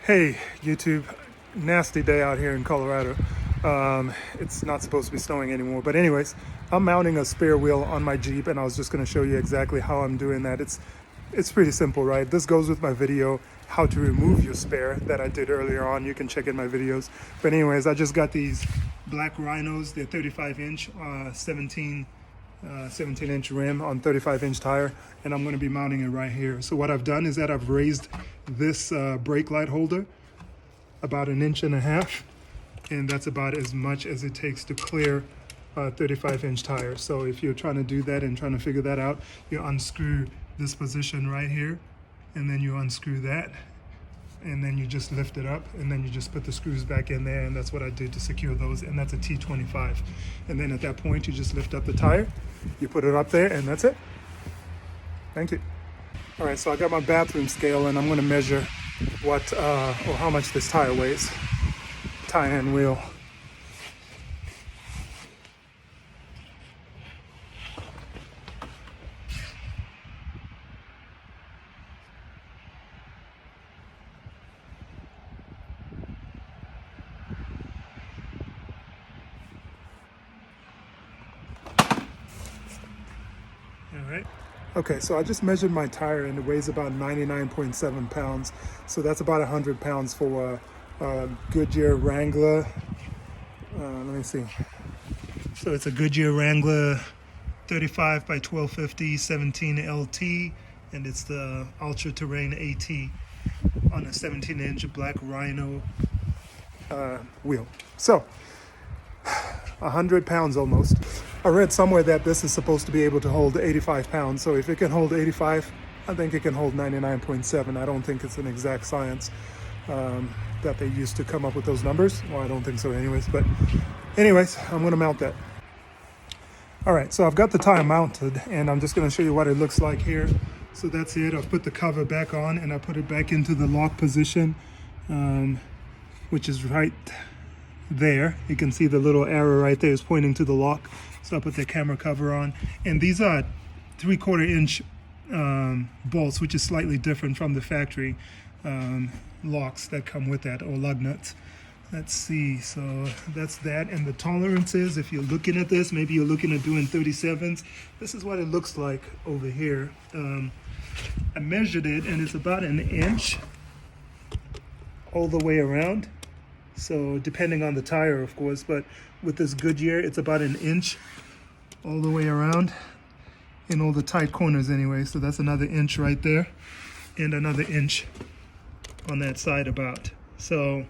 Hey YouTube, nasty day out here in Colorado. It's not supposed to be snowing anymore, but anyways, I'm mounting a spare wheel on my Jeep, and I was just going to show you exactly how I'm doing that. It's pretty simple, right? This goes with my video how to remove your spare that I did earlier on. You can check in my videos. But anyways, I just got these black Rhinos. They're 35 inch 17 inch rim on 35 inch tire, and I'm going to be mounting it right here. So what I've done is that I've raised this brake light holder about 1.5 inches, and that's about as much as it takes to clear a 35 inch tire. So if you're trying to do that and trying to figure that out, you unscrew this position right here, and then you unscrew that, and then you just lift it up, and then you just put the screws back in there, and that's what I did to secure those, and that's a T25. And then at that point, you just lift up the tire, you put it up there, and that's it. Thank you. All right, so I got my bathroom scale, and I'm gonna measure what, or how much this tire weighs, tire and wheel. All right. Okay, so I just measured my tire, and it weighs about 99.7 pounds. So that's about 100 pounds for a Goodyear Wrangler. Let me see. So it's a Goodyear Wrangler 35 by 1250 17 LT, and it's the Ultra Terrain AT on a 17-inch black Rhino wheel. So 100 pounds almost. I read somewhere that this is supposed to be able to hold 85 pounds. So if it can hold 85, I think it can hold 99.7. I don't think it's an exact science that they used to come up with those numbers. Well, I don't think so anyways, but anyways, I'm gonna mount that. All right, so I've got the tire mounted, and I'm just gonna show you what it looks like here. So that's it. I've put the cover back on, and I put it back into the lock position, which is right there. You can see the little arrow right there is pointing to the lock. So I put the camera cover on, and these are 3/4 inch bolts, which is slightly different from the factory locks that come with that, or lug nuts. Let's see, so that's that. And the tolerances, if you're looking at this, maybe you're looking at doing 37s. This is what it looks like over here. I measured it, and it's about 1 inch all the way around. So depending on the tire, of course, but with this Goodyear, it's about 1 inch all the way around in all the tight corners anyway. So that's another inch right there, and another inch on that side about. So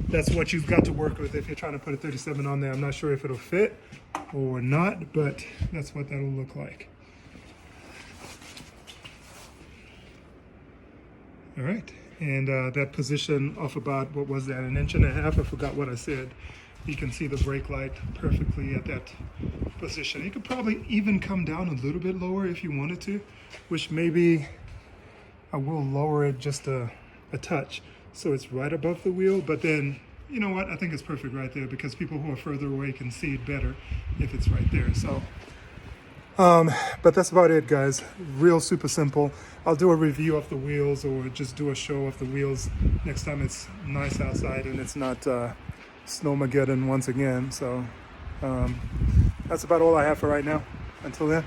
that's what you've got to work with if you're trying to put a 37 on there. I'm not sure if it'll fit or not, but that's what that'll look like. All right. And that position off about, what was that, 1.5 inches? I forgot what I said. You can see the brake light perfectly at that position. You could probably even come down a little bit lower if you wanted to, which maybe I will lower it just a touch, so it's right above the wheel. But then, you know what, I think it's perfect right there, because people who are further away can see it better if it's right there. So but that's about it, guys. Real super simple. I'll do a review of the wheels, or just do a show of the wheels next time it's nice outside and it's not Snowmageddon once again. So that's about all I have for right now. Until then.